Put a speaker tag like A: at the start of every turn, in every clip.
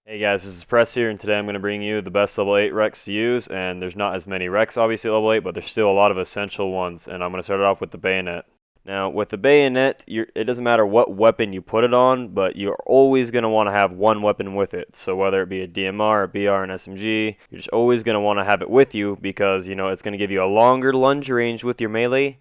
A: Hey guys, this is Press here, and today I'm going to bring you the best level 8 REQs to use, and there's not as many REQs obviously at level 8, but there's still a lot of essential ones, and I'm going to start it off with the bayonet. Now, with the bayonet, it doesn't matter what weapon you put it on, but you're always going to want to have one weapon with it. So whether it be a DMR, a BR, an SMG, you're just always going to want to have it with you because, it's going to give you a longer lunge range with your melee,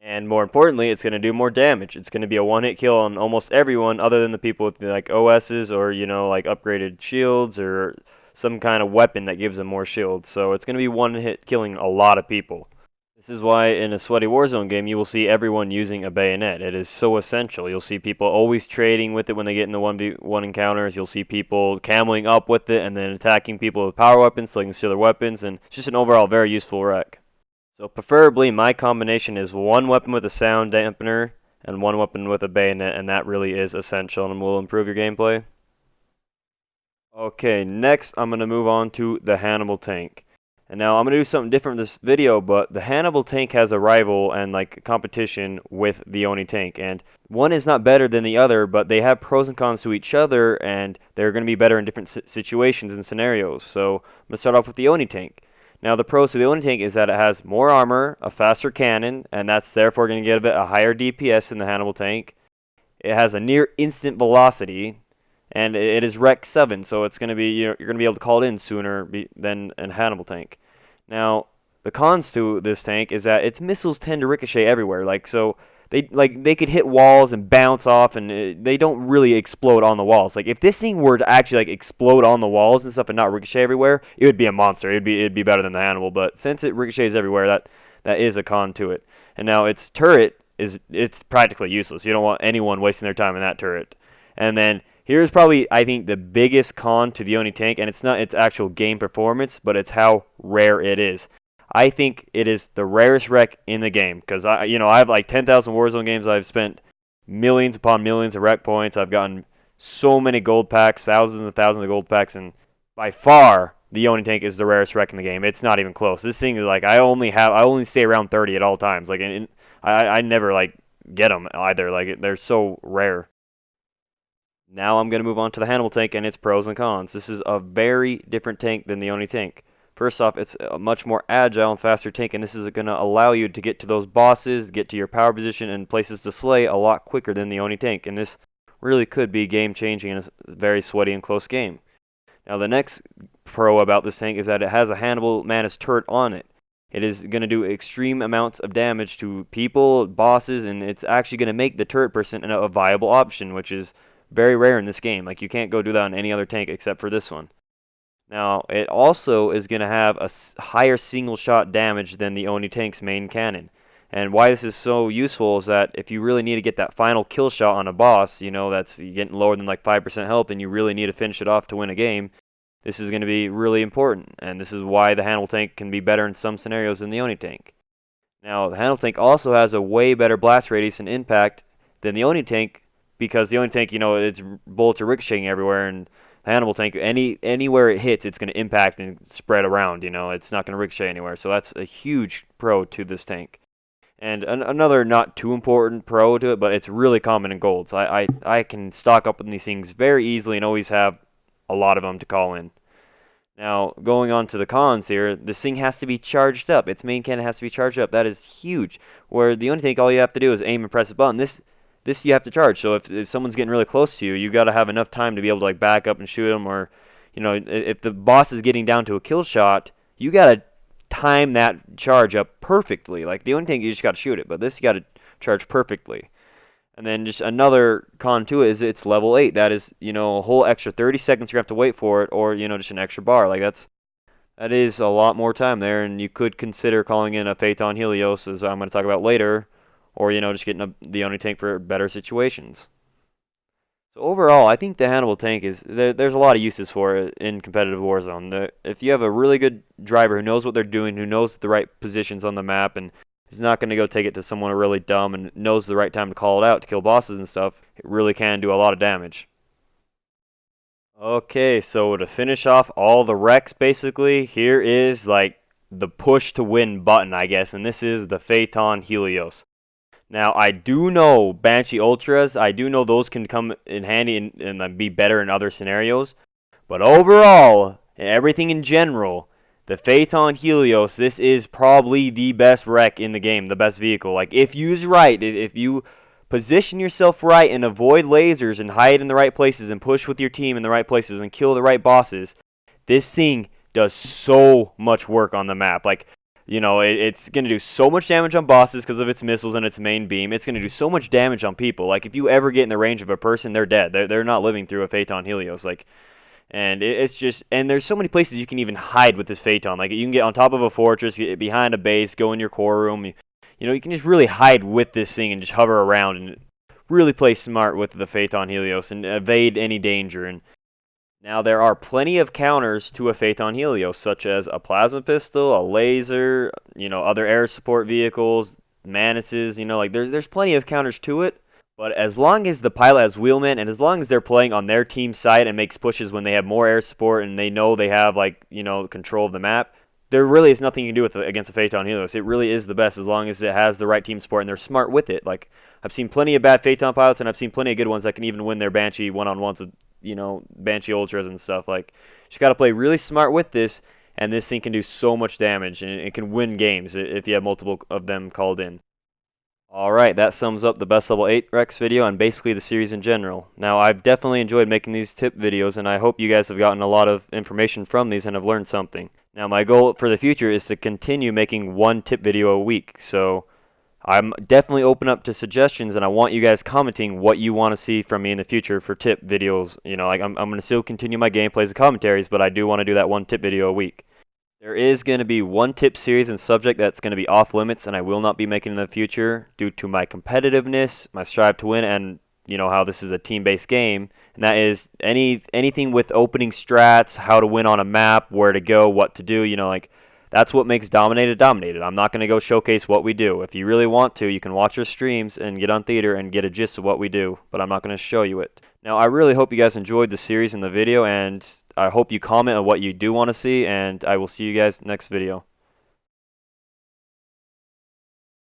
A: and more importantly, it's going to do more damage. It's going to be a one-hit kill on almost everyone other than the people with like OSs or, like upgraded shields or some kind of weapon that gives them more shields. So it's going to be one-hit killing a lot of people. This is why in a sweaty Warzone game, you will see everyone using a bayonet. It is so essential. You'll see people always trading with it when they get into 1v1 encounters. You'll see people cameling up with it and then attacking people with power weapons so they can steal their weapons. And it's just an overall very useful REQ. So preferably my combination is one weapon with a sound dampener and one weapon with a bayonet, and that really is essential and will improve your gameplay. Okay, next I'm going to move on to the Hannibal tank. And now I'm going to do something different in this video, but the Hannibal tank has a rival and like competition with the Oni tank, and one is not better than the other, but they have pros and cons to each other, and they're going to be better in different situations and scenarios. So I'm going to start off with the Oni tank. Now, the pros to the Oni tank is that it has more armor, a faster cannon, and that's therefore going to give it a higher DPS than the Hannibal tank. It has a near instant velocity, and it is REQ 7, so it's going to be you're going to be able to call it in sooner than a Hannibal tank. Now, the cons to this tank is that its missiles tend to ricochet everywhere. They could hit walls and bounce off, and they don't really explode on the walls. Like if this thing were to actually explode on the walls and stuff and not ricochet everywhere, it would be a monster. It'd be better than the Hannibal. But since it ricochets everywhere, that is a con to it. And now its turret it's practically useless. You don't want anyone wasting their time in that turret. And then here's probably I think the biggest con to the Oni tank, and it's not its actual game performance, but it's how rare it is. I think it is the rarest REQ in the game because I have like 10,000 Warzone games. I've spent millions upon millions of REQ points. I've gotten so many gold packs, thousands and thousands of gold packs, and by far the Oni tank is the rarest REQ in the game. It's not even close. This thing is like I only stay around 30 at all times. Like I never like get them either. Like they're so rare. Now I'm gonna move on to the Hannibal tank and its pros and cons. This is a very different tank than the Oni tank. First off, it's a much more agile and faster tank, and this is going to allow you to get to those bosses, get to your power position, and places to slay a lot quicker than the Oni tank, and this really could be game-changing in a very sweaty and close game. Now, the next pro about this tank is that it has a Hannibal Mantis turret on it. It is going to do extreme amounts of damage to people, bosses, and it's actually going to make the turret person a viable option, which is very rare in this game. Like, you can't go do that on any other tank except for this one. Now, it also is going to have a higher single shot damage than the Oni tank's main cannon. And why this is so useful is that if you really need to get that final kill shot on a boss, that's getting lower than like 5% health and you really need to finish it off to win a game, this is going to be really important. And this is why the Hannibal tank can be better in some scenarios than the Oni tank. Now, the Hannibal tank also has a way better blast radius and impact than the Oni tank because the Oni tank, its bullets are ricocheting everywhere, and Hannibal tank, anywhere it hits, it's going to impact and spread around. It's not going to ricochet anywhere. So that's a huge pro to this tank. And another not too important pro to it, but it's really common in golds. I can stock up on these things very easily and always have a lot of them to call in. Now, going on to the cons here, this thing has to be charged up. Its main cannon has to be charged up. That is huge. Where the Oni tank, all you have to do is aim and press a button. This you have to charge. So if someone's getting really close to you, you got to have enough time to be able to back up and shoot them. Or, if the boss is getting down to a kill shot, you got to time that charge up perfectly. Like the Oni tank, you just got to shoot it, but this you got to charge perfectly. And then just another con to it is it's level 8. That is, a whole extra 30 seconds you have to wait for it, or just an extra bar. Like that is a lot more time there, and you could consider calling in a PHAETON HELIOS, as I'm going to talk about later. Or, just getting the Oni tank for better situations. So overall, I think the Hannibal tank there's a lot of uses for it in competitive Warzone. If you have a really good driver who knows what they're doing, who knows the right positions on the map, and is not going to go take it to someone really dumb and knows the right time to call it out to kill bosses and stuff, it really can do a lot of damage. Okay, so to finish off all the REQs, basically, here is like the push to win button, I guess, and this is the PHAETON HELIOS. Now, I do know Banshee Ultras. I do know those can come in handy and be better in other scenarios. But overall, everything in general, the PHAETON Helios, this is probably the best wreck in the game, the best vehicle. Like, if used right, if you position yourself right and avoid lasers and hide in the right places and push with your team in the right places and kill the right bosses, this thing does so much work on the map. Like, you know, it's going to do so much damage on bosses because of its missiles and its main beam. It's going to do so much damage on people. Like, if you ever get in the range of a person, they're dead. They're not living through a PHAETON Helios. Like, and it's just, and there's so many places you can even hide with this PHAETON. Like, you can get on top of a fortress, get behind a base, go in your core room. You know, you can just really hide with this thing and just hover around and really play smart with the PHAETON Helios and evade any danger. And now, there are plenty of counters to a PHAETON Helios, such as a plasma pistol, a laser, you know, other air support vehicles, Manuses, you know, like there's plenty of counters to it. But as long as the pilot has wheelman, and as long as they're playing on their team side and makes pushes when they have more air support and they know they have, like, you know, control of the map, there really is nothing you can do with against a PHAETON Helios. It really is the best as long as it has the right team support and they're smart with it. Like, I've seen plenty of bad PHAETON pilots, and I've seen plenty of good ones that can even win their Banshee one-on-ones with, you know, Banshee Ultras and stuff. Like, you just got to play really smart with this, and this thing can do so much damage, and it can win games if you have multiple of them called in. Alright, that sums up the best level 8 Rex video and basically the series in general. Now, I've definitely enjoyed making these tip videos, and I hope you guys have gotten a lot of information from these and have learned something. Now, my goal for the future is to continue making one tip video a week, so I'm definitely open up to suggestions, and I want you guys commenting what you want to see from me in the future for tip videos. You know, like, I'm going to still continue my gameplays and commentaries, but I do want to do that one tip video a week. There is going to be one tip series and subject that's going to be off limits, and I will not be making in the future due to my competitiveness, my strive to win, and, you know, how this is a team-based game. And that is anything with opening strats, how to win on a map, where to go, what to do, you know, like, that's what makes Dominated Dominated. I'm not going to go showcase what we do. If you really want to, you can watch our streams and get on Theater and get a gist of what we do, but I'm not going to show you it. Now, I really hope you guys enjoyed the series and the video, and I hope you comment on what you do want to see, and I will see you guys next video.